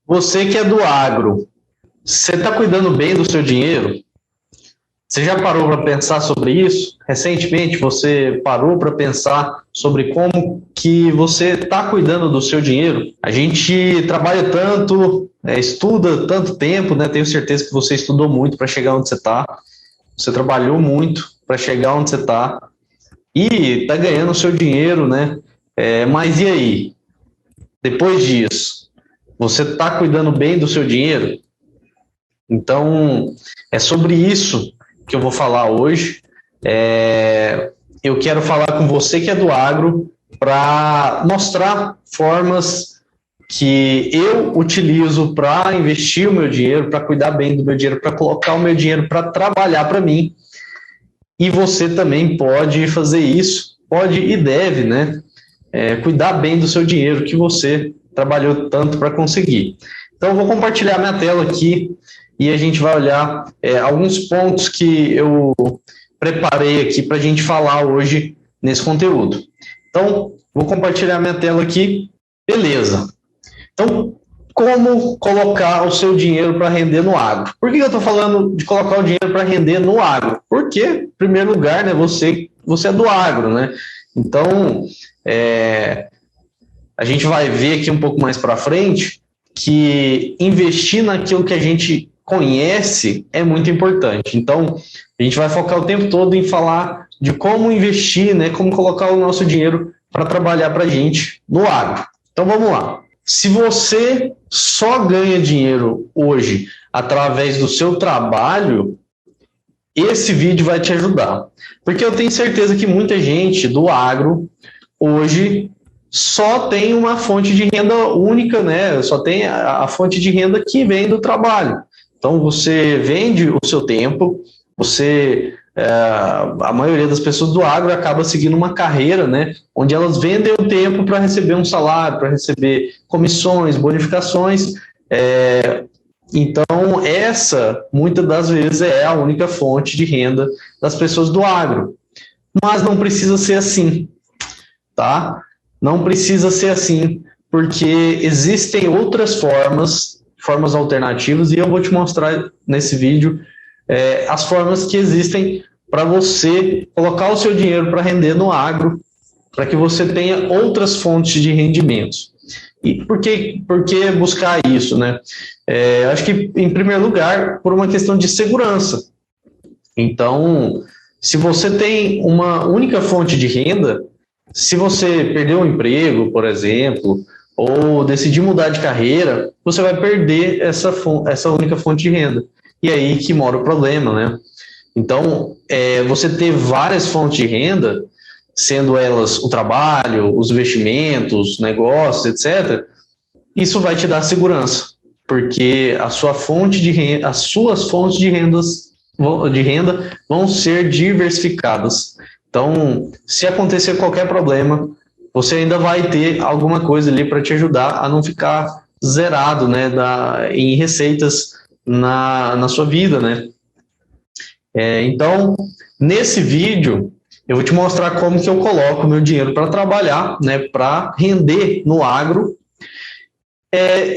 Você que é do agro, você está cuidando bem do seu dinheiro? Você já parou para pensar sobre isso? Recentemente você parou para pensar sobre como que você está cuidando do seu dinheiro? A gente trabalha tanto, estuda tanto tempo, né? Tenho certeza que você estudou muito para chegar onde você está. Você trabalhou muito para chegar onde você está e está ganhando o seu dinheiro, né? Mas e aí? Depois disso, você está cuidando bem do seu dinheiro? Então, é sobre isso que eu vou falar hoje. Eu quero falar com você que é do agro para mostrar formas que eu utilizo para investir o meu dinheiro, para cuidar bem do meu dinheiro, para colocar o meu dinheiro para trabalhar para mim. E você também pode fazer isso, pode e deve, né? Cuidar bem do seu dinheiro que você trabalhou tanto para conseguir. Então, eu vou compartilhar minha tela aqui e a gente vai olhar alguns pontos que eu preparei aqui para a gente falar hoje nesse conteúdo. Então, vou compartilhar minha tela aqui. Beleza. Então, como colocar o seu dinheiro para render no agro? Por que eu estou falando de colocar o dinheiro para render no agro? Porque, em primeiro lugar, né, você é do agro, né? Então, a gente vai ver aqui um pouco mais para frente que investir naquilo que a gente conhece é muito importante. Então, a gente vai focar o tempo todo em falar de como investir, né, como colocar o nosso dinheiro para trabalhar para a gente no agro. Então, vamos lá. Se você só ganha dinheiro hoje através do seu trabalho, esse vídeo vai te ajudar. Porque eu tenho certeza que muita gente do agro hoje só tem uma fonte de renda única, né? Só tem a fonte de renda que vem do trabalho. Então, você vende o seu tempo, a maioria das pessoas do agro acaba seguindo uma carreira, né? Onde elas vendem o tempo para receber um salário, para receber comissões, bonificações. Então, essa, muitas das vezes, é a única fonte de renda das pessoas do agro. Mas não precisa ser assim, tá? Não precisa ser assim, porque existem outras formas alternativas, e eu vou te mostrar nesse vídeo as formas que existem para você colocar o seu dinheiro para render no agro, para que você tenha outras fontes de rendimentos. E por que buscar isso, né? Acho que, em primeiro lugar, por uma questão de segurança. Então, se você tem uma única fonte de renda, se você perder um emprego, por exemplo, ou decidir mudar de carreira, você vai perder essa única fonte de renda. E aí que mora o problema, né? Então, você ter várias fontes de renda, sendo elas o trabalho, os investimentos, negócios, etc., isso vai te dar segurança, porque a sua fonte de renda, as suas fontes de renda vão ser diversificadas. Então, se acontecer qualquer problema, você ainda vai ter alguma coisa ali para te ajudar a não ficar zerado, né, em receitas na sua vida, né? Então, nesse vídeo, eu vou te mostrar como que eu coloco meu dinheiro para trabalhar, né, para render no agro,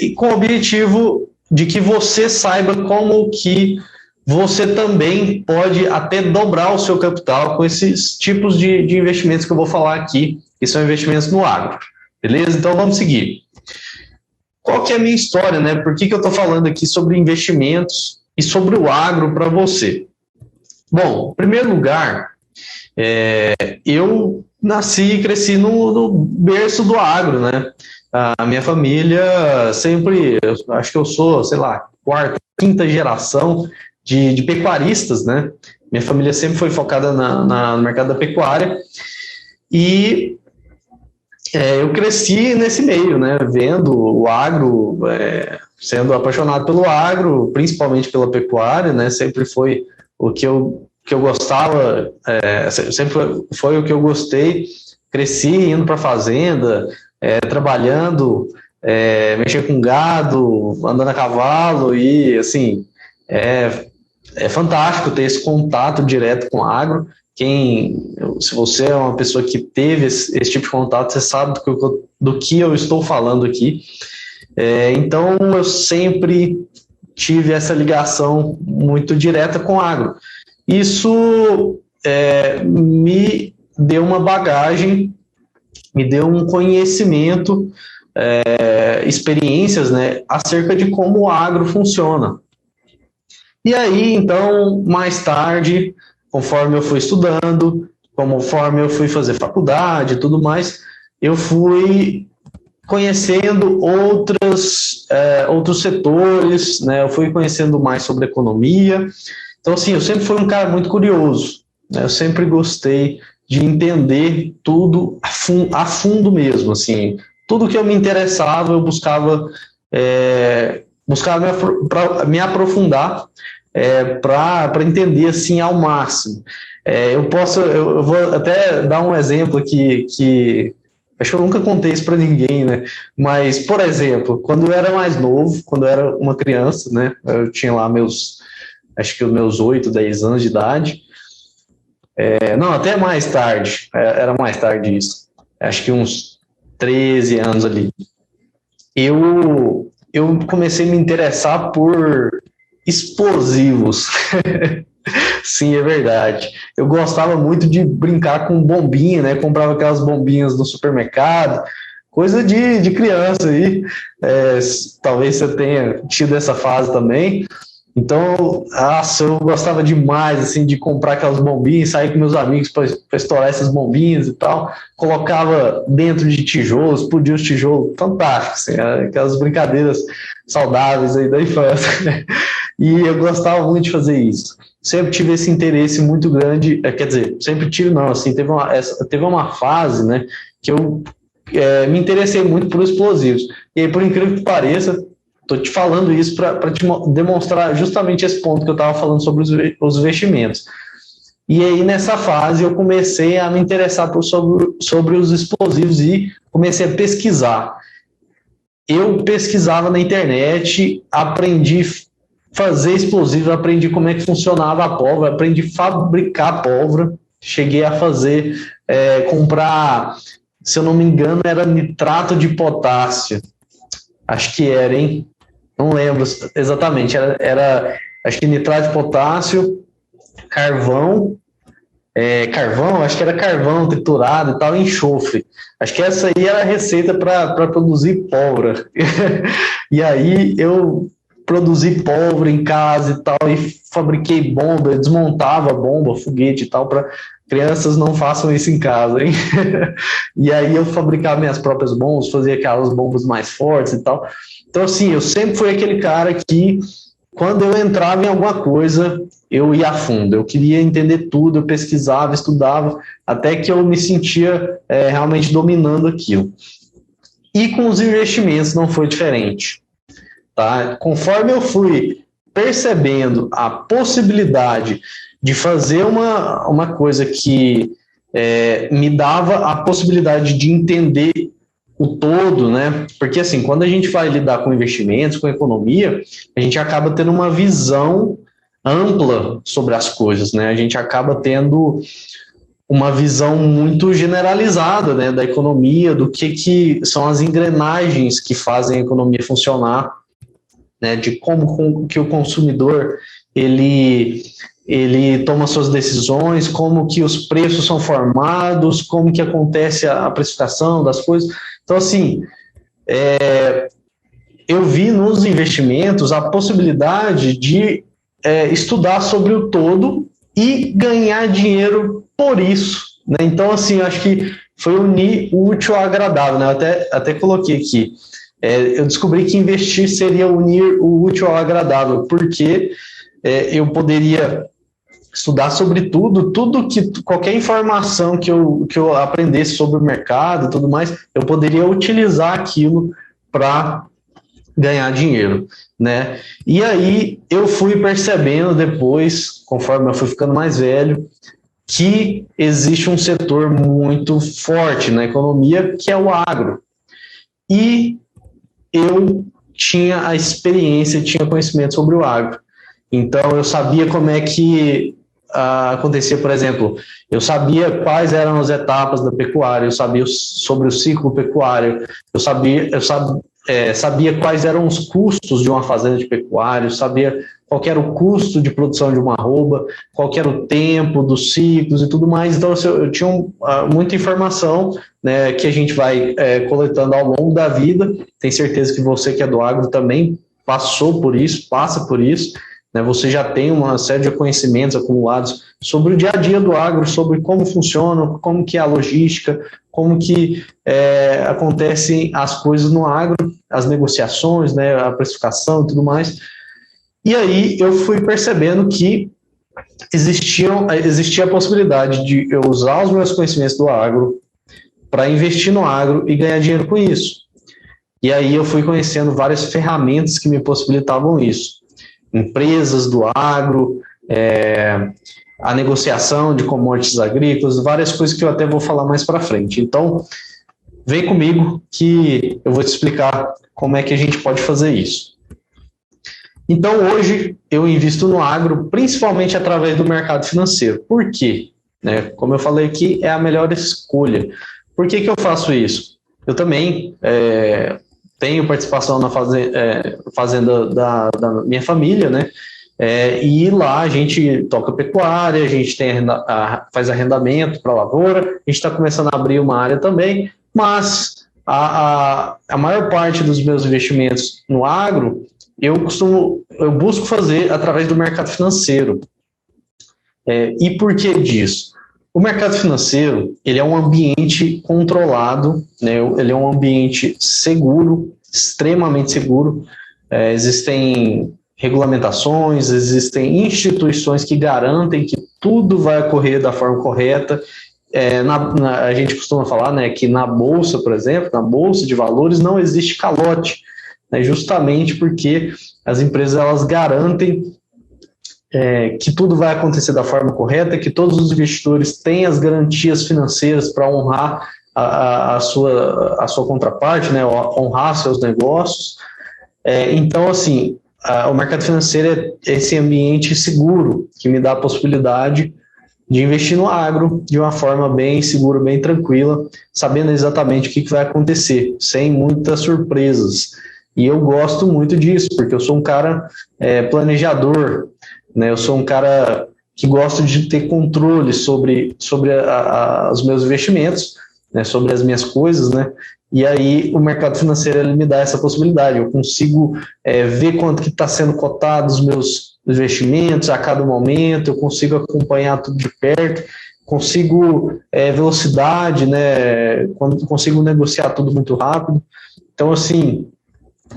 e com o objetivo de que você saiba como que você também pode até dobrar o seu capital com esses tipos de investimentos que eu vou falar aqui, que são investimentos no agro. Beleza? Então, vamos seguir. Qual que é a minha história, né? Por que eu estou falando aqui sobre investimentos e sobre o agro para você? Bom, em primeiro lugar, eu nasci e cresci no berço do agro, né? A minha família sempre, acho que eu sou, sei lá, quarta, quinta geração de pecuaristas, né? Minha família sempre foi focada no mercado da pecuária e eu cresci nesse meio, né? Vendo o agro, sendo apaixonado pelo agro, principalmente pela pecuária, né? Sempre foi o que eu gostava, sempre foi o que eu gostei. Cresci indo para a fazenda, trabalhando, mexer com gado, andando a cavalo e, assim, é fantástico ter esse contato direto com o agro. Se você é uma pessoa que teve esse tipo de contato, você sabe do que eu estou falando aqui. Então, eu sempre tive essa ligação muito direta com o agro. Isso me deu uma bagagem, me deu um conhecimento, experiências, né, acerca de como o agro funciona. E aí, então, mais tarde, conforme eu fui estudando, conforme eu fui fazer faculdade e tudo mais, eu fui conhecendo outros setores, né? Eu fui conhecendo mais sobre economia. Então, assim, eu sempre fui um cara muito curioso, né? Eu sempre gostei de entender tudo a fundo mesmo, assim. Tudo que eu me interessava, eu buscava me aprofundar para entender, assim, ao máximo. Eu vou até dar um exemplo aqui que acho que eu nunca contei isso para ninguém, né? Mas, por exemplo, quando eu era mais novo, quando eu era uma criança, né? Eu tinha lá acho que os meus 8, 10 anos de idade. Não, até mais tarde, era mais tarde isso. Acho que uns 13 anos ali. Eu comecei a me interessar por explosivos. Sim, é verdade. Eu gostava muito de brincar com bombinha, né? Comprava aquelas bombinhas no supermercado, coisa de criança aí. Talvez você tenha tido essa fase também. Então, eu gostava demais, assim, de comprar aquelas bombinhas, sair com meus amigos para estourar essas bombinhas e tal. Colocava dentro de tijolos, explodia os tijolos, fantástico, assim, aquelas brincadeiras saudáveis aí da infância. E eu gostava muito de fazer isso. Sempre tive esse interesse muito grande, quer dizer, sempre tive não, assim, teve uma fase, né, que eu me interessei muito por explosivos. E aí, por incrível que pareça, estou te falando isso para te demonstrar justamente esse ponto que eu estava falando sobre os investimentos. E aí, nessa fase, eu comecei a me interessar sobre os explosivos e comecei a pesquisar. Eu pesquisava na internet, aprendi fazer explosivo, aprendi como é que funcionava a pólvora, aprendi a fabricar pólvora, cheguei a comprar, se eu não me engano, era nitrato de potássio. Acho que era, hein? Não lembro exatamente. Era acho que nitrato de potássio, carvão, acho que era carvão triturado e tal, enxofre. Acho que essa aí era a receita para produzir pólvora. E aí eu produzi pólvora em casa e tal, e fabriquei bomba, desmontava bomba, foguete e tal, para crianças não façam isso em casa, hein? E aí eu fabricava minhas próprias bombas, fazia aquelas bombas mais fortes e tal. Então, assim, eu sempre fui aquele cara que, quando eu entrava em alguma coisa, eu ia a fundo, eu queria entender tudo, eu pesquisava, estudava, até que eu me sentia realmente dominando aquilo. E com os investimentos não foi diferente. Tá? Conforme eu fui percebendo a possibilidade de fazer uma coisa que me dava a possibilidade de entender o todo, né? Porque assim, quando a gente vai lidar com investimentos, com economia, a gente acaba tendo uma visão ampla sobre as coisas, né? A gente acaba tendo uma visão muito generalizada, né, da economia, do que são as engrenagens que fazem a economia funcionar, né, de como que o consumidor ele toma suas decisões, como que os preços são formados, como que acontece a precificação das coisas. Então, assim, eu vi nos investimentos a possibilidade de estudar sobre o todo e ganhar dinheiro por isso, né? Então, assim, eu acho que foi unir o útil ao agradável, né? Eu até coloquei aqui. Eu descobri que investir seria unir o útil ao agradável, porque eu poderia estudar sobre tudo qualquer informação que eu aprendesse sobre o mercado e tudo mais, eu poderia utilizar aquilo para ganhar dinheiro, né? E aí eu fui percebendo depois, conforme eu fui ficando mais velho, que existe um setor muito forte na economia, que é o agro. E eu tinha a experiência, tinha conhecimento sobre o agro. Então, eu sabia como é que acontecia, por exemplo, eu sabia quais eram as etapas da pecuária, eu sabia sobre o ciclo pecuário, eu sabia quais eram os custos de uma fazenda de pecuário, sabia qual que era o custo de produção de uma arroba, qual que era o tempo dos ciclos e tudo mais. Então, eu tinha muita informação, né, que a gente vai coletando ao longo da vida. Tenho certeza que você que é do agro também passou por isso, passa por isso, né? Você já tem uma série de conhecimentos acumulados sobre o dia a dia do agro, sobre como funciona, como que é a logística, como que acontecem as coisas no agro, as negociações, né, a precificação e tudo mais. E aí eu fui percebendo que existia a possibilidade de eu usar os meus conhecimentos do agro para investir no agro e ganhar dinheiro com isso. E aí eu fui conhecendo várias ferramentas que me possibilitavam isso. Empresas do agro, a negociação de commodities agrícolas, várias coisas que eu até vou falar mais para frente. Então, vem comigo que eu vou te explicar como é que a gente pode fazer isso. Então, hoje, eu invisto no agro, principalmente através do mercado financeiro. Por quê? Como eu falei aqui, é a melhor escolha. Por que eu faço isso? Eu também tenho participação na fazenda da minha família, né? E lá a gente toca pecuária, a gente faz arrendamento para a lavoura, a gente está começando a abrir uma área também, mas a maior parte dos meus investimentos no agro, eu busco fazer através do mercado financeiro. E por que disso? O mercado financeiro, ele é um ambiente controlado, né? Ele é um ambiente seguro, extremamente seguro. Existem regulamentações, existem instituições que garantem que tudo vai ocorrer da forma correta. A gente costuma falar, né, que na Bolsa, por exemplo, na Bolsa de Valores, não existe calote, né, justamente porque as empresas elas garantem que tudo vai acontecer da forma correta, que todos os investidores têm as garantias financeiras para honrar a sua contraparte, né, honrar seus negócios. Então, assim, o mercado financeiro é esse ambiente seguro que me dá a possibilidade de investir no agro de uma forma bem segura, bem tranquila, sabendo exatamente o que vai acontecer, sem muitas surpresas. E eu gosto muito disso, porque eu sou um cara planejador, né? Eu sou um cara que gosto de ter controle sobre os meus investimentos, né? Sobre as minhas coisas, né? E aí o mercado financeiro ele me dá essa possibilidade. Eu consigo ver quanto que está sendo cotado os meus investimentos a cada momento, eu consigo acompanhar tudo de perto, consigo velocidade, né? Consigo negociar tudo muito rápido. Então, assim,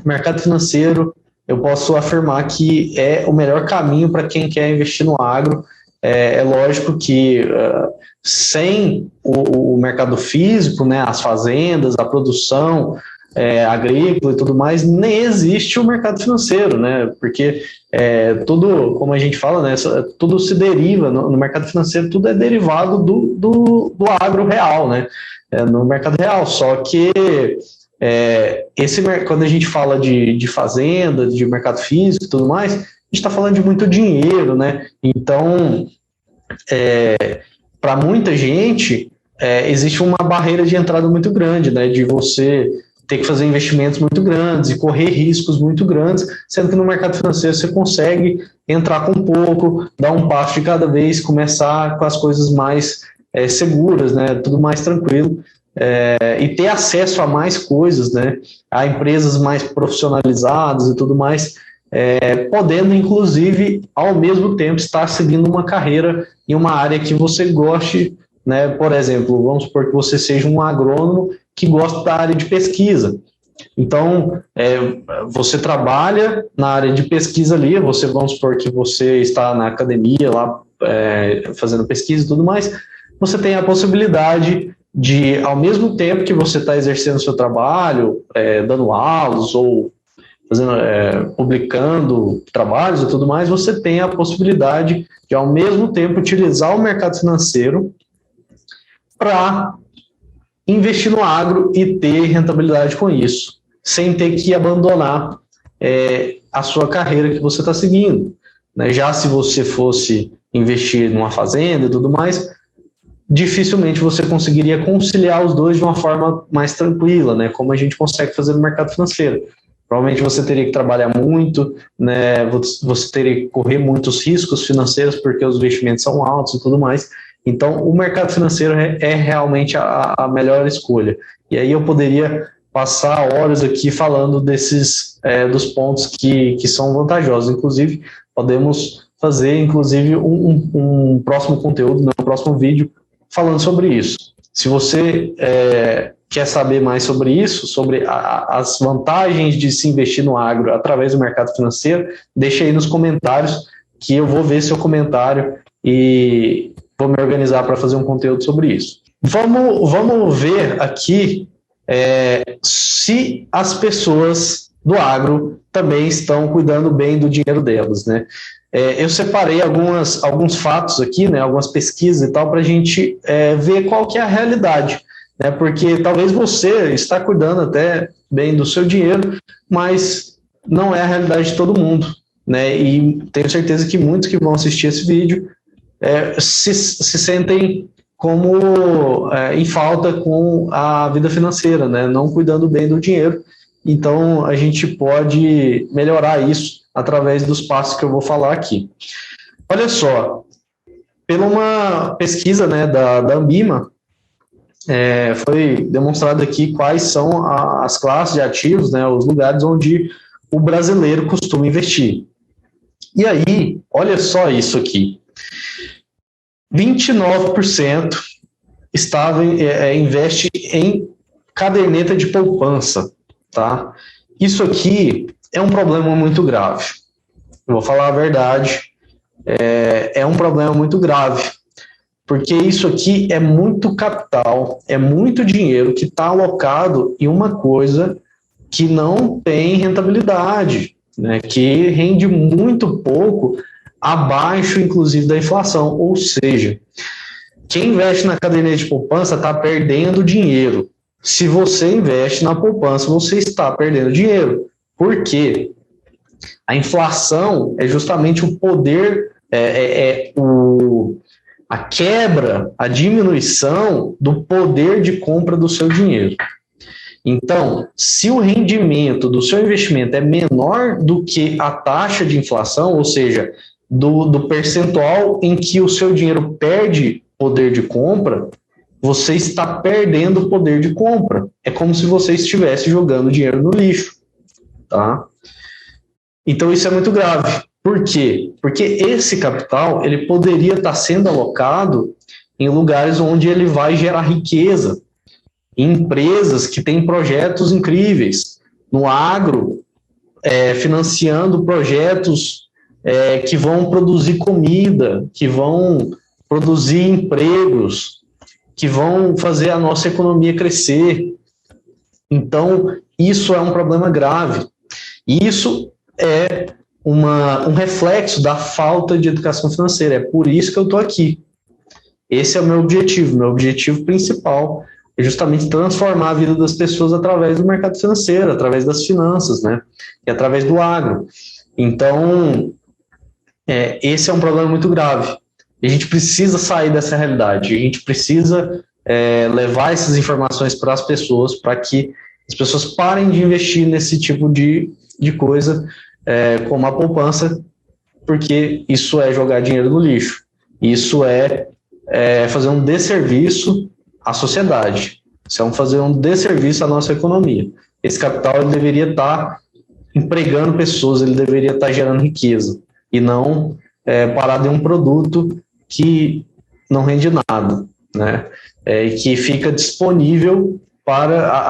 o mercado financeiro, eu posso afirmar que é o melhor caminho para quem quer investir no agro. É lógico que sem o mercado físico, né, as fazendas, a produção agrícola e tudo mais, nem existe o mercado financeiro, né? Porque tudo, como a gente fala, né, tudo se deriva no mercado financeiro, tudo é derivado do agro real, né? No mercado real, só que quando a gente fala de fazenda, de mercado físico e tudo mais, a gente está falando de muito dinheiro, né? Então, para muita gente, existe uma barreira de entrada muito grande, né? De você ter que fazer investimentos muito grandes e correr riscos muito grandes, sendo que no mercado financeiro você consegue entrar com pouco, dar um passo de cada vez, começar com as coisas mais seguras, né? Tudo mais tranquilo. E ter acesso a mais coisas, né, a empresas mais profissionalizadas e tudo mais, podendo, inclusive, ao mesmo tempo, estar seguindo uma carreira em uma área que você goste, né, por exemplo, vamos supor que você seja um agrônomo que gosta da área de pesquisa. Então, você trabalha na área de pesquisa ali, vamos supor que você está na academia lá, fazendo pesquisa e tudo mais, você tem a possibilidade de, ao mesmo tempo que você está exercendo o seu trabalho, dando aulas ou publicando trabalhos e tudo mais, você tem a possibilidade de, ao mesmo tempo, utilizar o mercado financeiro para investir no agro e ter rentabilidade com isso, sem ter que abandonar a sua carreira que você está seguindo, né? Já se você fosse investir numa fazenda e tudo mais, dificilmente você conseguiria conciliar os dois de uma forma mais tranquila, né? Como a gente consegue fazer no mercado financeiro. Provavelmente você teria que trabalhar muito, né? Você teria que correr muitos riscos financeiros porque os investimentos são altos e tudo mais. Então, o mercado financeiro é realmente a melhor escolha. E aí eu poderia passar horas aqui falando dos pontos que são vantajosos. Inclusive, podemos fazer um próximo conteúdo, um próximo vídeo, falando sobre isso. Se você quer saber mais sobre isso, sobre as vantagens de se investir no agro através do mercado financeiro, deixa aí nos comentários que eu vou ver seu comentário e vou me organizar para fazer um conteúdo sobre isso. Vamos ver aqui se as pessoas do agro também estão cuidando bem do dinheiro delas, né? Eu separei alguns fatos aqui, né, algumas pesquisas e tal, para a gente ver qual que é a realidade, né, porque talvez você está cuidando até bem do seu dinheiro, mas não é a realidade de todo mundo, né, e tenho certeza que muitos que vão assistir esse vídeo se sentem como em falta com a vida financeira, né, não cuidando bem do dinheiro. Então, a gente pode melhorar isso através dos passos que eu vou falar aqui. Olha só, pela uma pesquisa, né, da Ambima, foi demonstrado aqui quais são as classes de ativos, né, os lugares onde o brasileiro costuma investir. E aí, olha só isso aqui. 29% investe em caderneta de poupança. Tá? Isso aqui é um problema muito grave. Eu vou falar a verdade, é um problema muito grave, porque isso aqui é muito capital, é muito dinheiro que está alocado em uma coisa que não tem rentabilidade, né? Que rende muito pouco, abaixo, inclusive, da inflação. Ou seja, quem investe na caderneta de poupança está perdendo dinheiro. Se você investe na poupança, você está perdendo dinheiro. Por quê? A inflação é justamente o poder, a quebra, a diminuição do poder de compra do seu dinheiro. Então, se o rendimento do seu investimento é menor do que a taxa de inflação, ou seja, do percentual em que o seu dinheiro perde poder de compra, você está perdendo o poder de compra. É como se você estivesse jogando dinheiro no lixo, tá? Então isso é muito grave. Por quê? Porque esse capital, ele poderia estar sendo alocado em lugares onde ele vai gerar riqueza, em empresas que têm projetos incríveis, no agro, financiando projetos que vão produzir comida, que vão produzir empregos, que vão fazer a nossa economia crescer. Então, isso é um problema grave. E isso é um reflexo da falta de educação financeira. É por isso que eu estou aqui. Esse é o meu objetivo principal é justamente transformar a vida das pessoas através do mercado financeiro, através das finanças, né? E através do agro. Então, esse é um problema muito grave. E a gente precisa sair dessa realidade, a gente precisa levar essas informações para as pessoas, para que as pessoas parem de investir nesse tipo de coisa, como a poupança, porque isso é jogar dinheiro no lixo. Isso é fazer um desserviço à sociedade. Isso é fazer um desserviço à nossa economia. Esse capital ele deveria estar empregando pessoas, ele deveria estar gerando riqueza, e não parado em um produto que não rende nada, né? E que fica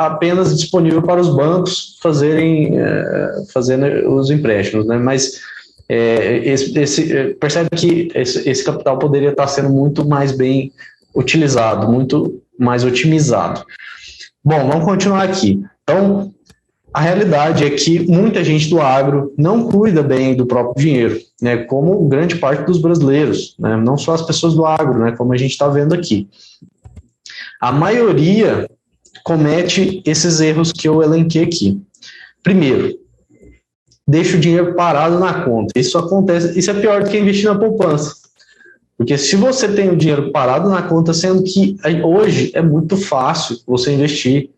apenas disponível para os bancos fazendo os empréstimos, né? Mas percebe que esse capital poderia estar sendo muito mais bem utilizado, muito mais otimizado. Bom, vamos continuar aqui. Então, a realidade é que muita gente do agro não cuida bem do próprio dinheiro, né, como grande parte dos brasileiros, né, não só as pessoas do agro, né, como a gente está vendo aqui. A maioria comete esses erros que eu elenquei aqui. Primeiro, deixa o dinheiro parado na conta. Isso acontece, isso é pior do que investir na poupança. Porque se você tem o dinheiro parado na conta, sendo que hoje é muito fácil você investir.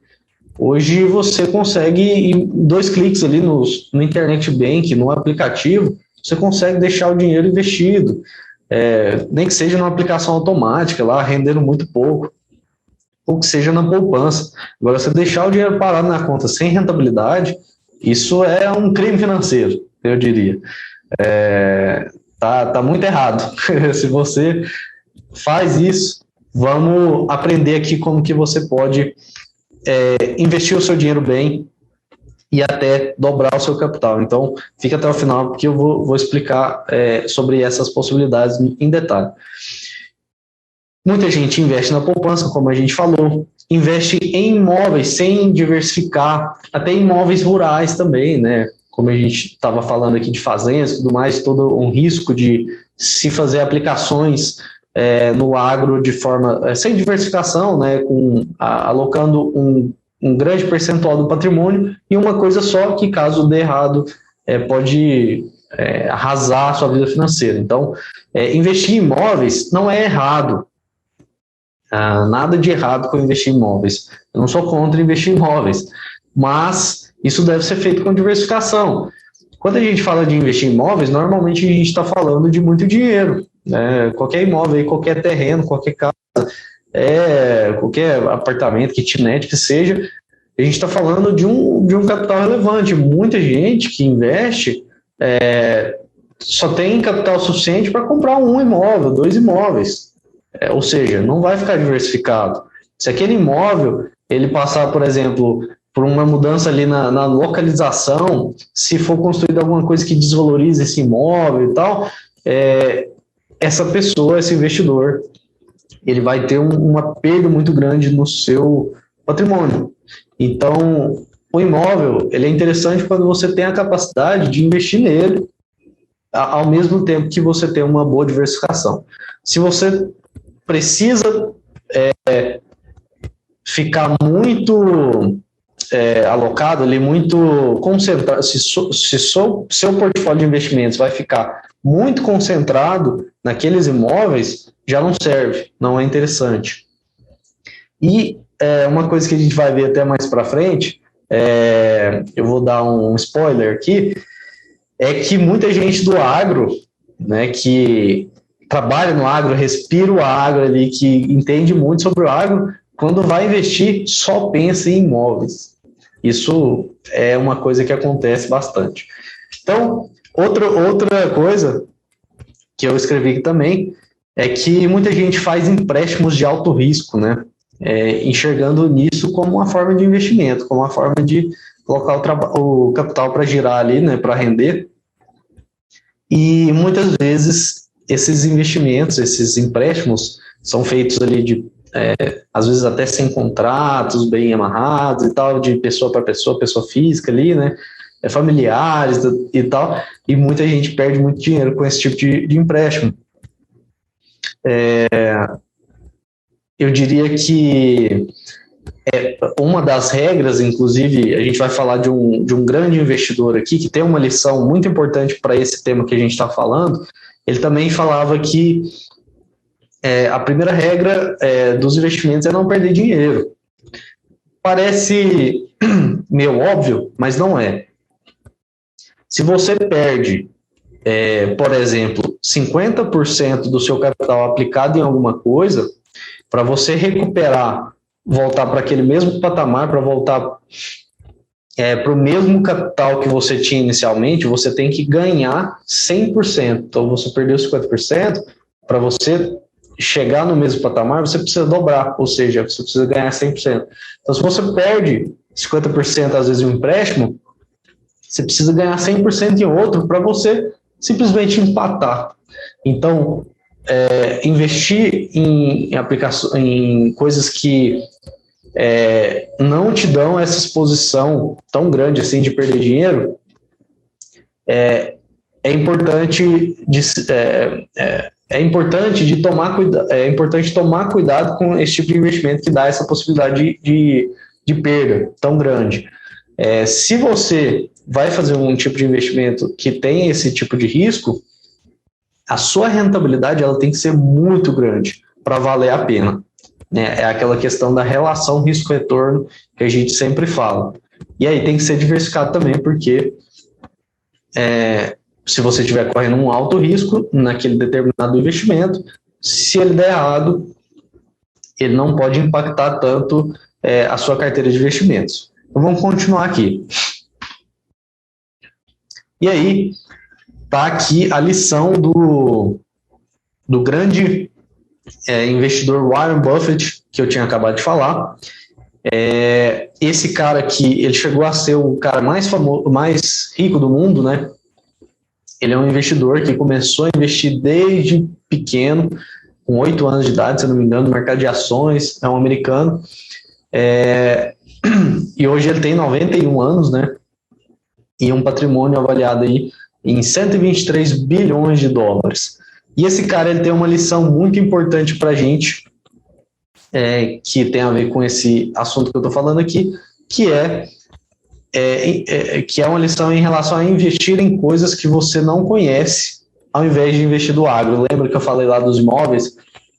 Hoje você consegue, em 2 cliques ali no Internet Bank, no aplicativo, você consegue deixar o dinheiro investido. Nem que seja numa aplicação automática, lá rendendo muito pouco, ou que seja na poupança. Agora, você deixar o dinheiro parado na conta sem rentabilidade, isso é um crime financeiro, eu diria. Tá muito errado. Se você faz isso, vamos aprender aqui como que você pode investir o seu dinheiro bem e até dobrar o seu capital. Então, fica até o final, porque eu vou explicar sobre essas possibilidades em detalhe. Muita gente investe na poupança, como a gente falou, investe em imóveis sem diversificar, até imóveis rurais também, né? Como a gente estava falando aqui de fazendas e tudo mais, todo um risco de se fazer aplicações no agro de forma sem diversificação, né? Alocando um grande percentual do patrimônio em uma coisa só, que caso dê errado, pode arrasar a sua vida financeira. Então, investir em imóveis não é errado. Nada de errado com investir em imóveis. Eu não sou contra investir em imóveis, mas isso deve ser feito com diversificação. Quando a gente fala de investir em imóveis, normalmente a gente está falando de muito dinheiro. Qualquer imóvel, qualquer terreno, qualquer casa, qualquer apartamento, kitnet que seja, a gente está falando de um capital relevante. Muita gente que investe só tem capital suficiente para comprar um imóvel, 2 imóveis. Ou seja, não vai ficar diversificado. Se aquele imóvel ele passar, por exemplo, por uma mudança ali na localização, se for construída alguma coisa que desvalorize esse imóvel e tal, essa pessoa, esse investidor, ele vai ter uma perda muito grande no seu patrimônio. Então, o imóvel ele é interessante quando você tem a capacidade de investir nele, ao mesmo tempo que você tem uma boa diversificação. Se você precisa ficar muito alocado ali, muito concentrado, se seu portfólio de investimentos vai ficar muito concentrado naqueles imóveis, já não serve, não é interessante. E uma coisa que a gente vai ver até mais para frente, eu vou dar um spoiler aqui, é que muita gente do agro, né, que trabalha no agro, respira o agro ali, que entende muito sobre o agro, quando vai investir, só pensa em imóveis. Isso é uma coisa que acontece bastante. Então, outra coisa que eu escrevi aqui também é que muita gente faz empréstimos de alto risco, né? Enxergando nisso como uma forma de investimento, como uma forma de colocar o capital para girar ali, né, para render. E muitas vezes esses investimentos, esses empréstimos são feitos ali às vezes até sem contratos, bem amarrados e tal, de pessoa para pessoa física ali, né, familiares e tal, e muita gente perde muito dinheiro com esse tipo de empréstimo. Eu diria que uma das regras, inclusive, a gente vai falar de um grande investidor aqui, que tem uma lição muito importante para esse tema que a gente está falando. Ele também falava que a primeira regra dos investimentos é não perder dinheiro. Parece meio óbvio, mas não é. Se você perde, por exemplo, 50% do seu capital aplicado em alguma coisa, para você recuperar, voltar para aquele mesmo patamar, para voltar para o mesmo capital que você tinha inicialmente, você tem que ganhar 100%. Então, você perdeu 50%, para você chegar no mesmo patamar, você precisa dobrar, ou seja, você precisa ganhar 100%. Então, se você perde 50% às vezes em um empréstimo, você precisa ganhar 100% em outro para você simplesmente empatar. Então, investir em coisas que não te dão essa exposição tão grande assim de perder dinheiro, é importante tomar cuidado com esse tipo de investimento que dá essa possibilidade de perda tão grande. Se você vai fazer um tipo de investimento que tem esse tipo de risco, a sua rentabilidade ela tem que ser muito grande para valer a pena. Né? É aquela questão da relação risco-retorno que a gente sempre fala. E aí tem que ser diversificado também, porque se você estiver correndo um alto risco naquele determinado investimento, se ele der errado, ele não pode impactar tanto a sua carteira de investimentos. Então vamos continuar aqui. E aí, está aqui a lição do grande investidor Warren Buffett, que eu tinha acabado de falar. Esse cara aqui, ele chegou a ser o cara mais famoso, mais rico do mundo, né? Ele é um investidor que começou a investir desde pequeno, com 8 anos de idade, se não me engano, no mercado de ações, é um americano. E hoje ele tem 91 anos, né? E um patrimônio avaliado aí em 123 bilhões de dólares. E esse cara ele tem uma lição muito importante para a gente, que tem a ver com esse assunto que eu estou falando aqui, que é uma lição em relação a investir em coisas que você não conhece, ao invés de investir do agro. Lembra que eu falei lá dos imóveis?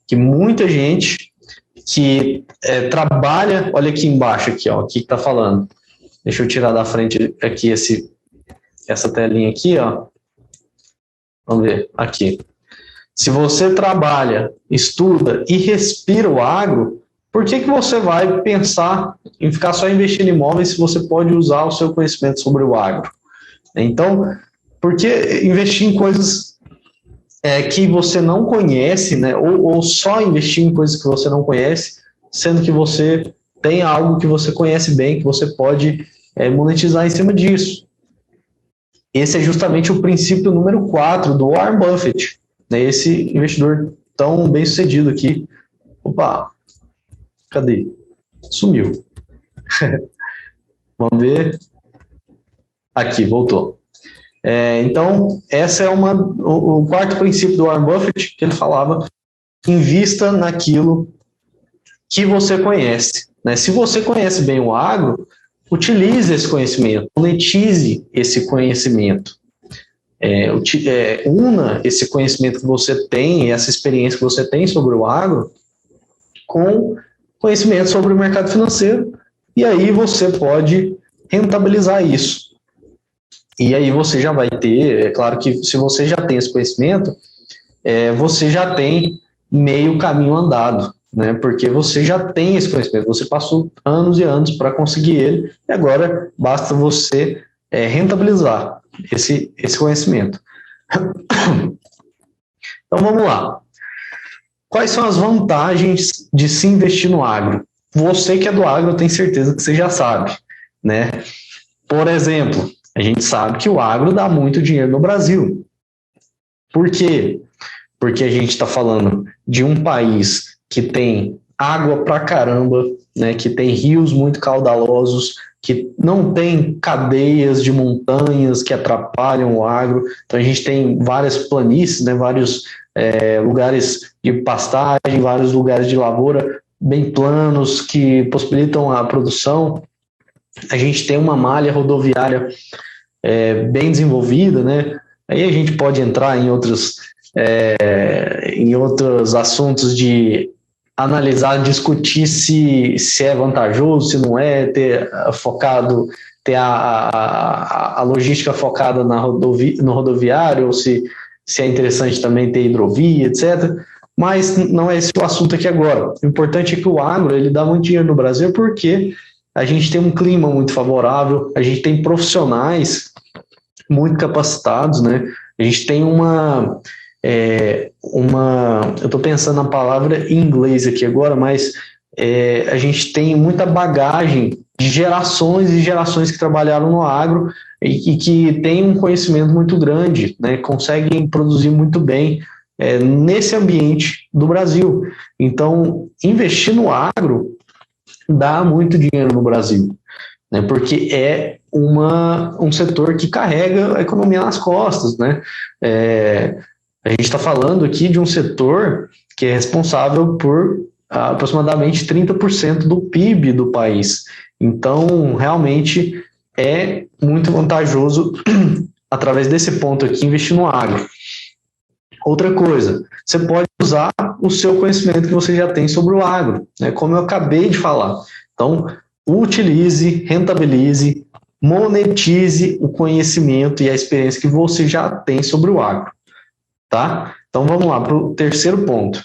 Que muita gente que trabalha, olha aqui embaixo, aqui, ó, o que está falando. Deixa eu tirar da frente aqui essa telinha aqui, ó. Vamos ver, aqui. Se você trabalha, estuda e respira o agro, por que você vai pensar em ficar só investindo em imóveis se você pode usar o seu conhecimento sobre o agro? Então, por que investir em coisas que você não conhece, né? Ou só investir em coisas que você não conhece, sendo que você tem algo que você conhece bem, que você pode monetizar em cima disso? Esse é justamente o princípio número 4 do Warren Buffett, né? Esse investidor tão bem sucedido aqui. Opa, cadê? Sumiu. Vamos ver. Aqui, voltou. Então, esse é o quarto princípio do Warren Buffett, que ele falava: invista naquilo que você conhece. Né? Se você conhece bem o agro, utilize esse conhecimento, monetize esse conhecimento. Una esse conhecimento que você tem, essa experiência que você tem sobre o agro, com conhecimento sobre o mercado financeiro, e aí você pode rentabilizar isso. E aí você já vai ter, é claro que se você já tem esse conhecimento, você já tem meio caminho andado, né? Porque você já tem esse conhecimento, você passou anos e anos para conseguir ele, e agora basta você rentabilizar esse conhecimento. Então vamos lá. Quais são as vantagens de se investir no agro? Você que é do agro, eu tenho certeza que você já sabe, né? Por exemplo, a gente sabe que o agro dá muito dinheiro no Brasil. Por quê? Porque a gente está falando de um país que tem água pra caramba, né? Que tem rios muito caudalosos, que não tem cadeias de montanhas que atrapalham o agro. Então a gente tem várias planícies, né? Vários lugares de pastagem, vários lugares de lavoura bem planos que possibilitam a produção. A gente tem uma malha rodoviária bem desenvolvida, né? Aí a gente pode entrar em outros assuntos de analisar, discutir se é vantajoso, se não é, ter a logística focada no rodoviário, ou se é interessante também ter hidrovia, etc. Mas não é esse o assunto aqui agora. O importante é que o agro ele dá muito dinheiro no Brasil porque a gente tem um clima muito favorável, a gente tem profissionais muito capacitados, né? A gente tem eu estou pensando na palavra em inglês aqui agora, mas a gente tem muita bagagem de gerações e gerações que trabalharam no agro e que tem um conhecimento muito grande, né? Conseguem produzir muito bem nesse ambiente do Brasil. Então, investir no agro dá muito dinheiro no Brasil, né? Porque é um setor que carrega a economia nas costas, né? A gente está falando aqui de um setor que é responsável por aproximadamente 30% do PIB do país. Então, realmente é muito vantajoso, através desse ponto aqui, investir no agro. Outra coisa, você pode usar o seu conhecimento que você já tem sobre o agro, né? Como eu acabei de falar. Então, utilize, rentabilize, monetize o conhecimento e a experiência que você já tem sobre o agro, tá? Então, vamos lá para o terceiro ponto.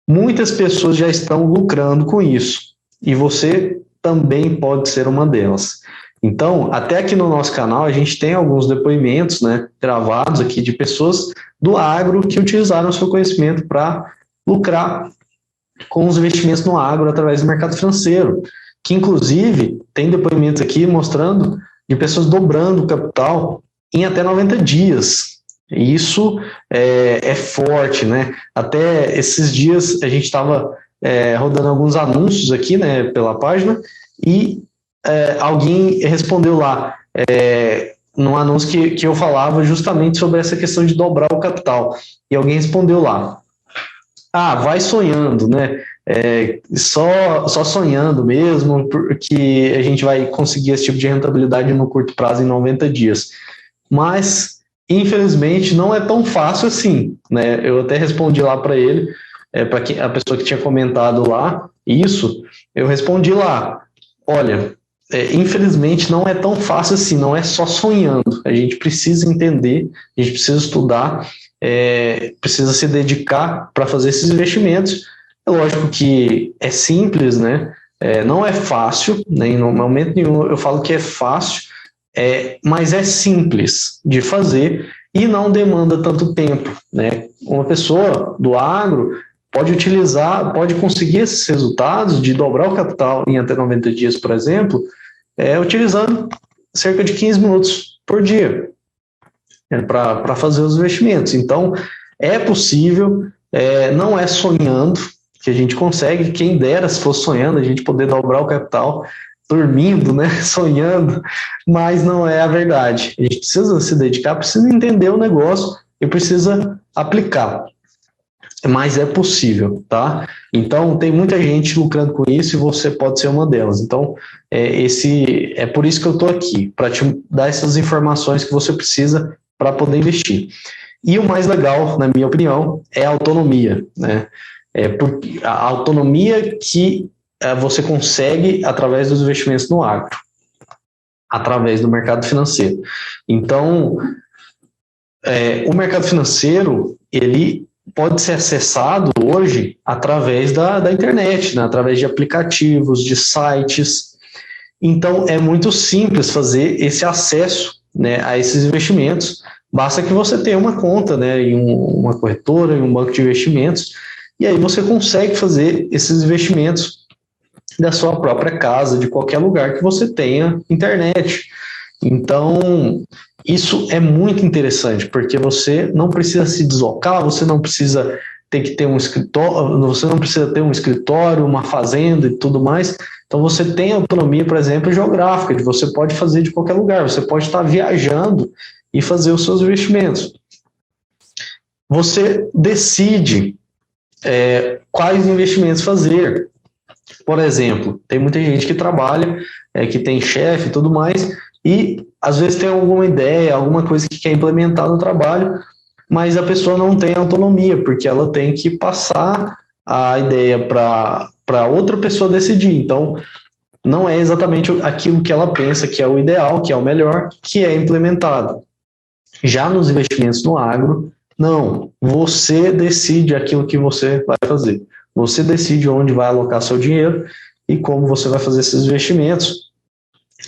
Muitas pessoas já estão lucrando com isso e você também pode ser uma delas. Então, até aqui no nosso canal, a gente tem alguns depoimentos, né, gravados aqui de pessoas do agro que utilizaram o seu conhecimento para lucrar com os investimentos no agro através do mercado financeiro, que inclusive tem depoimentos aqui mostrando de pessoas dobrando o capital em até 90 dias. E isso é forte, né? Até esses dias a gente estava rodando alguns anúncios aqui, né, pela página, e alguém respondeu lá, num anúncio que eu falava justamente sobre essa questão de dobrar o capital. E alguém respondeu lá, vai sonhando, né? Só sonhando mesmo, porque a gente vai conseguir esse tipo de rentabilidade no curto prazo em 90 dias. Mas, infelizmente, não é tão fácil assim, né? Eu até respondi lá para ele, para a pessoa que tinha comentado lá, isso, eu respondi lá, olha, infelizmente não é tão fácil assim, não é só sonhando, a gente precisa entender, a gente precisa estudar, precisa se dedicar para fazer esses investimentos. É lógico que é simples, né? Não é fácil, né? Em momento nenhum eu falo que é fácil, mas é simples de fazer e não demanda tanto tempo, né? Uma pessoa do agro pode conseguir esses resultados de dobrar o capital em até 90 dias, por exemplo, utilizando cerca de 15 minutos por dia para fazer os investimentos. Então, é possível, não é sonhando que a gente consegue, quem dera se fosse sonhando, a gente poder dobrar o capital dormindo, né, sonhando, mas não é a verdade. A gente precisa se dedicar, precisa entender o negócio e precisa aplicar. Mas é possível, tá? Então, tem muita gente lucrando com isso e você pode ser uma delas. Então, é por isso que eu estou aqui, para te dar essas informações que você precisa para poder investir. E o mais legal, na minha opinião, é a autonomia, né? Porque a autonomia que você consegue através dos investimentos no agro, através do mercado financeiro. Então, o mercado financeiro, ele pode ser acessado hoje através da internet, né? Através de aplicativos, de sites. Então, é muito simples fazer esse acesso, né, a esses investimentos. Basta que você tenha uma conta, né, em uma corretora, em um banco de investimentos, e aí você consegue fazer esses investimentos da sua própria casa, de qualquer lugar que você tenha internet. Então, isso é muito interessante, porque você não precisa se deslocar, você não precisa ter que ter um escritório, você não precisa ter um escritório, uma fazenda e tudo mais. Então, você tem autonomia, por exemplo, geográfica, de você pode fazer de qualquer lugar, você pode estar viajando e fazer os seus investimentos. Você decide quais investimentos fazer. Por exemplo, tem muita gente que trabalha, que tem chefe e tudo mais, e às vezes tem alguma ideia, alguma coisa que quer implementar no trabalho, mas a pessoa não tem autonomia, porque ela tem que passar a ideia para outra pessoa decidir. Então, não é exatamente aquilo que ela pensa que é o ideal, que é o melhor, que é implementado. Já nos investimentos no agro, não. Você decide aquilo que você vai fazer. Você decide onde vai alocar seu dinheiro e como você vai fazer esses investimentos.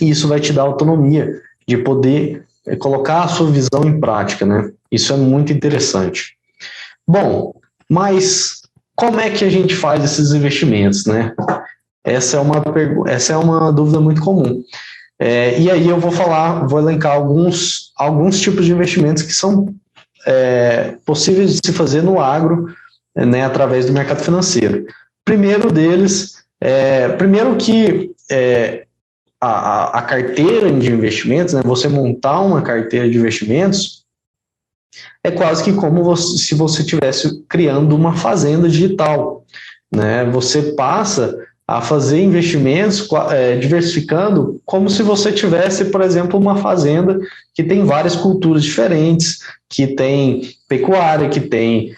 E isso vai te dar autonomia de poder colocar a sua visão em prática, né? Isso é muito interessante. Bom, mas como é que a gente faz esses investimentos, né? Essa é uma dúvida muito comum. E aí eu vou elencar alguns tipos de investimentos que são possíveis de se fazer no agro, né, através do mercado financeiro. Primeiro deles, primeiro que a carteira de investimentos, né, você montar uma carteira de investimentos, é quase que como se você estivesse criando uma fazenda digital, né? Você passa a fazer investimentos diversificando como se você tivesse, por exemplo, uma fazenda que tem várias culturas diferentes, que tem pecuária, que tem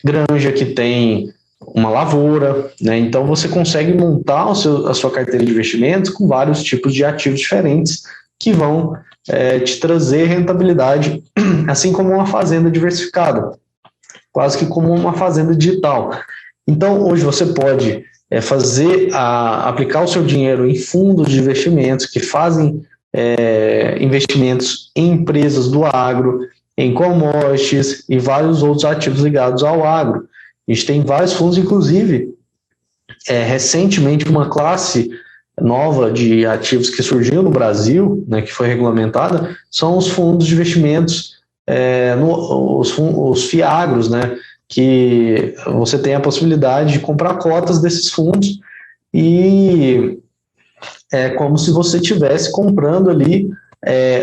granja, que tem uma lavoura, né? Então você consegue montar a sua carteira de investimentos com vários tipos de ativos diferentes que vão te trazer rentabilidade, assim como uma fazenda diversificada, quase que como uma fazenda digital. Então hoje você pode aplicar o seu dinheiro em fundos de investimentos que fazem investimentos em empresas do agro, em commodities e vários outros ativos ligados ao agro. A gente tem vários fundos, inclusive, recentemente uma classe nova de ativos que surgiu no Brasil, né, que foi regulamentada, são os fundos de investimentos, os FIAGROS, né, que você tem a possibilidade de comprar cotas desses fundos e é como se você estivesse comprando ali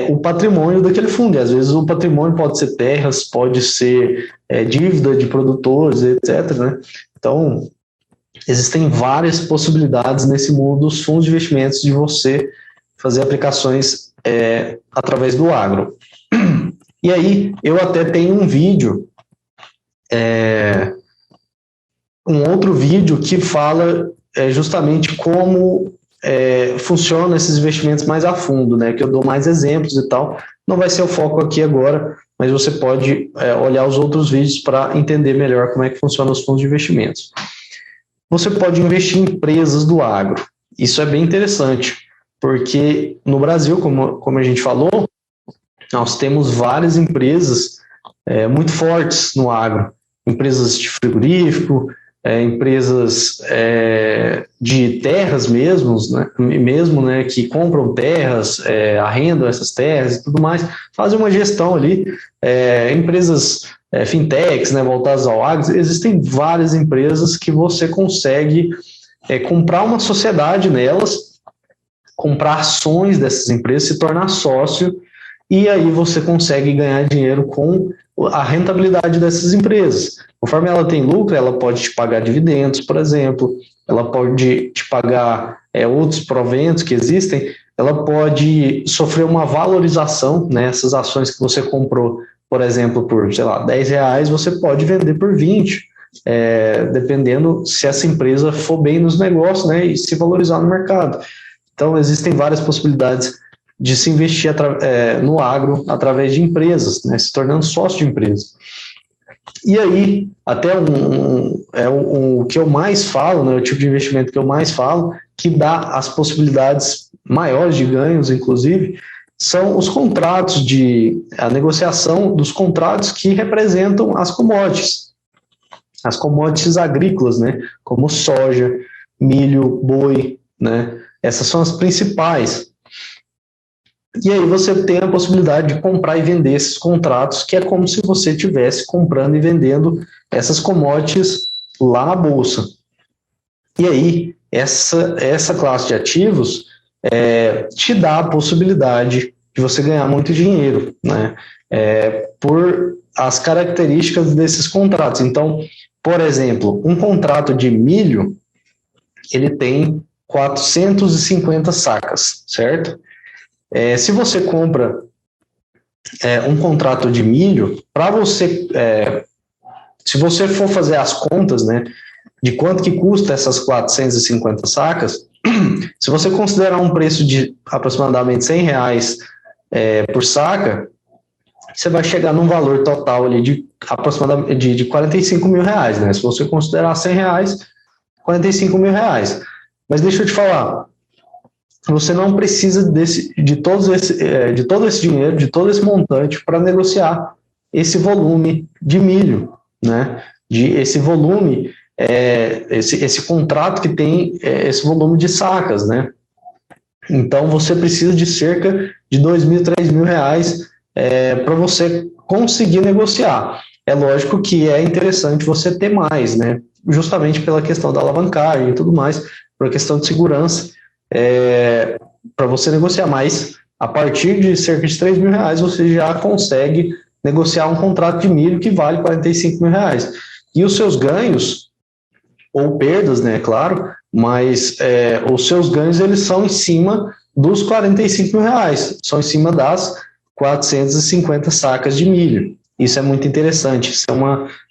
o patrimônio daquele fundo. E às vezes o patrimônio pode ser terras, pode ser dívida de produtores, etc., né? Então, existem várias possibilidades nesse mundo dos fundos de investimentos de você fazer aplicações através do agro. E aí, eu até tenho um vídeo, um outro vídeo que fala justamente como funciona esses investimentos mais a fundo, né? Que eu dou mais exemplos e tal. Não vai ser o foco aqui agora, mas você pode olhar os outros vídeos para entender melhor como é que funcionam os fundos de investimentos. Você pode investir em empresas do agro. Isso é bem interessante, porque no Brasil, como a gente falou, nós temos várias empresas muito fortes no agro. Empresas de frigorífico, empresas de terras mesmo, né, que compram terras, arrendam essas terras e tudo mais, fazem uma gestão ali, empresas fintechs, né, voltadas ao agro. Existem várias empresas que você consegue comprar uma sociedade nelas, comprar ações dessas empresas, se tornar sócio, e aí você consegue ganhar dinheiro com a rentabilidade dessas empresas. Conforme ela tem lucro, ela pode te pagar dividendos, por exemplo, ela pode te pagar outros proventos que existem, ela pode sofrer uma valorização, né? Essas ações que você comprou, por exemplo, por, sei lá, R$10, você pode vender por 20, dependendo se essa empresa for bem nos negócios, né? E se valorizar no mercado. Então, existem várias possibilidades de se investir no agro através de empresas, né? Se tornando sócio de empresas. E aí, até o que eu mais falo, né, o tipo de investimento que eu mais falo, que dá as possibilidades maiores de ganhos, inclusive, são os contratos a negociação dos contratos que representam as commodities agrícolas, né, como soja, milho, boi, né, essas são as principais. E aí você tem a possibilidade de comprar e vender esses contratos, que é como se você estivesse comprando e vendendo essas commodities lá na bolsa. E aí, essa classe de ativos te dá a possibilidade de você ganhar muito dinheiro, né? Por as características desses contratos. Então, por exemplo, um contrato de milho, ele tem 450 sacas, certo? Se você compra um contrato de milho, para você, se você for fazer as contas, né, de quanto que custa essas 450 sacas, se você considerar um preço de aproximadamente R$100 por saca, você vai chegar num valor total ali de aproximadamente de R$45 mil, né? Se você considerar R$100, R$45 mil. Mas deixa eu te falar, você não precisa de todo esse dinheiro, de todo esse montante para negociar esse volume de milho, né? Esse volume, esse contrato que tem esse volume de sacas, né? Então você precisa de cerca de R$2.000, R$3.000 para você conseguir negociar. É lógico que é interessante você ter mais, né? Justamente pela questão da alavancagem e tudo mais, por questão de segurança. Para você negociar mais, a partir de cerca de R$3.000, você já consegue negociar um contrato de milho que vale R$45 mil. E os seus ganhos, ou perdas, né, claro, mas os seus ganhos, eles são em cima dos R$45 mil, são em cima das 450 sacas de milho. Isso é muito interessante, isso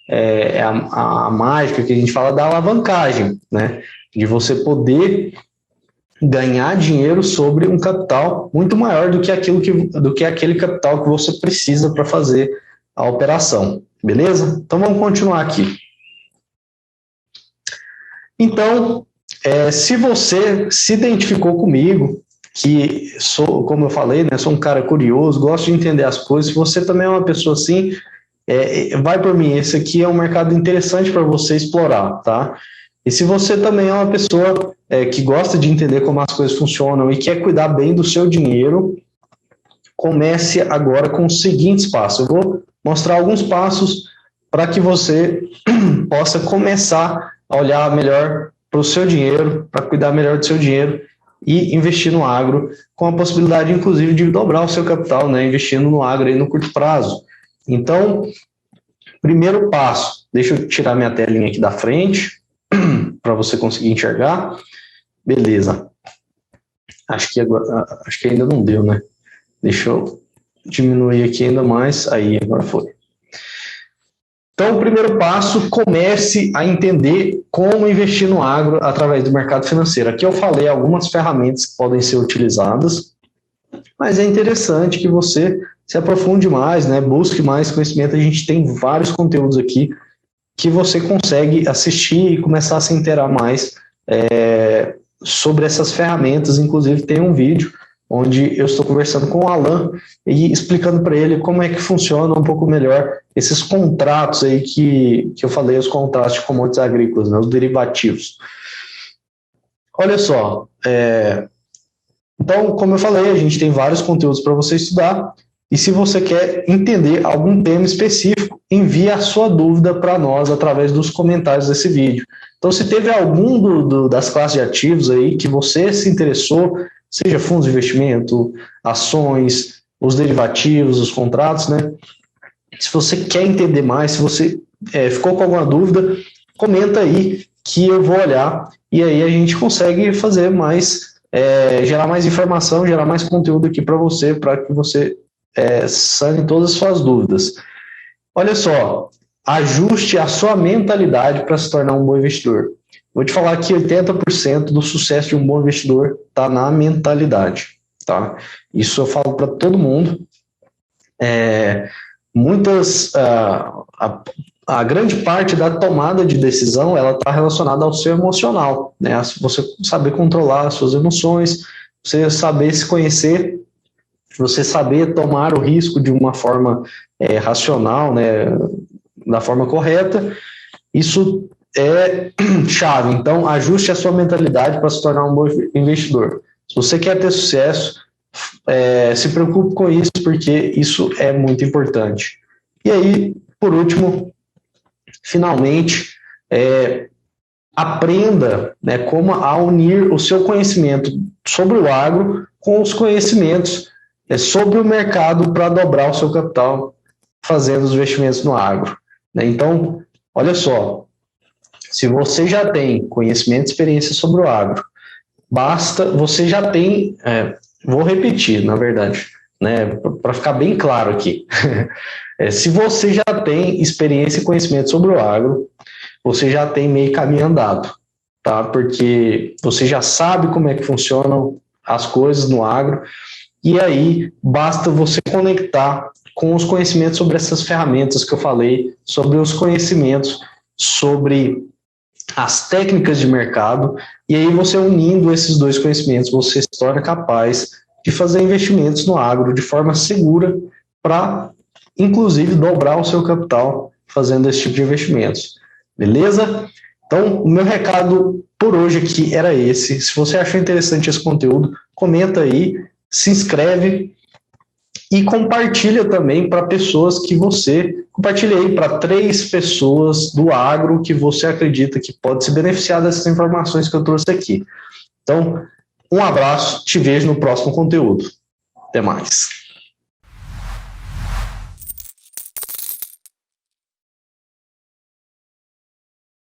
é a mágica que a gente fala da alavancagem, né? De você poder ganhar dinheiro sobre um capital muito maior do que aquele capital que você precisa para fazer a operação, beleza? Então vamos continuar aqui. Então, se você se identificou comigo, que sou, como eu falei, né, sou um cara curioso, gosto de entender as coisas, se você também é uma pessoa assim, vai por mim, esse aqui é um mercado interessante para você explorar, tá? E se você também é uma pessoa que gosta de entender como as coisas funcionam e quer cuidar bem do seu dinheiro, comece agora com os seguintes passos. Eu vou mostrar alguns passos para que você possa começar a olhar melhor para o seu dinheiro, para cuidar melhor do seu dinheiro e investir no agro, com a possibilidade, inclusive, de dobrar o seu capital, né, investindo no agro aí no curto prazo. Então, primeiro passo, deixa eu tirar minha telinha aqui da frente, para você conseguir enxergar. Beleza. Acho que ainda não deu, né? Deixa eu diminuir aqui ainda mais. Aí, agora foi. Então, o primeiro passo, comece a entender como investir no agro através do mercado financeiro. Aqui eu falei algumas ferramentas que podem ser utilizadas, mas é interessante que você se aprofunde mais, né? Busque mais conhecimento. A gente tem vários conteúdos aqui que você consegue assistir e começar a se inteirar mais sobre essas ferramentas. Inclusive, tem um vídeo onde eu estou conversando com o Alan e explicando para ele como é que funciona um pouco melhor esses contratos aí que eu falei, os contratos de commodities agrícolas, né, os derivativos. Olha só, então, como eu falei, a gente tem vários conteúdos para você estudar, e se você quer entender algum tema específico, envie a sua dúvida para nós através dos comentários desse vídeo. Então, se teve algum das classes de ativos aí que você se interessou, seja fundos de investimento, ações, os derivativos, os contratos, né? Se você quer entender mais, se você ficou com alguma dúvida, comenta aí que eu vou olhar e aí a gente consegue fazer mais, gerar mais informação, gerar mais conteúdo aqui para que você sane todas as suas dúvidas. Olha só, ajuste a sua mentalidade para se tornar um bom investidor. Vou te falar que 80% do sucesso de um bom investidor está na mentalidade, tá? Isso eu falo para todo mundo. A grande parte da tomada de decisão, ela está relacionada ao seu emocional, né? Você saber controlar as suas emoções, você saber se conhecer, você saber tomar o risco de uma forma racional, né? Da forma correta. Isso é chave. Então, ajuste a sua mentalidade para se tornar um bom investidor. Se você quer ter sucesso, se preocupe com isso, porque isso é muito importante. E aí, por último, finalmente, aprenda, né, como a unir o seu conhecimento sobre o agro com os conhecimentos sobre o mercado para dobrar o seu capital fazendo os investimentos no agro. Né? Então, olha só, se você já tem conhecimento e experiência sobre o agro, você já tem, vou repetir, na verdade, né, para ficar bem claro aqui, se você já tem experiência e conhecimento sobre o agro, você já tem meio caminho andado, tá? Porque você já sabe como é que funcionam as coisas no agro, e aí basta você conectar com os conhecimentos sobre essas ferramentas que eu falei, sobre os conhecimentos sobre as técnicas de mercado, e aí você unindo esses dois conhecimentos, você se torna capaz de fazer investimentos no agro de forma segura para, inclusive, dobrar o seu capital fazendo esse tipo de investimentos. Beleza? Então, o meu recado por hoje aqui era esse. Se você achou interessante esse conteúdo, comenta aí, se inscreve e compartilha também para pessoas que compartilha aí para 3 pessoas do agro que você acredita que pode se beneficiar dessas informações que eu trouxe aqui. Então, um abraço, te vejo no próximo conteúdo. Até mais.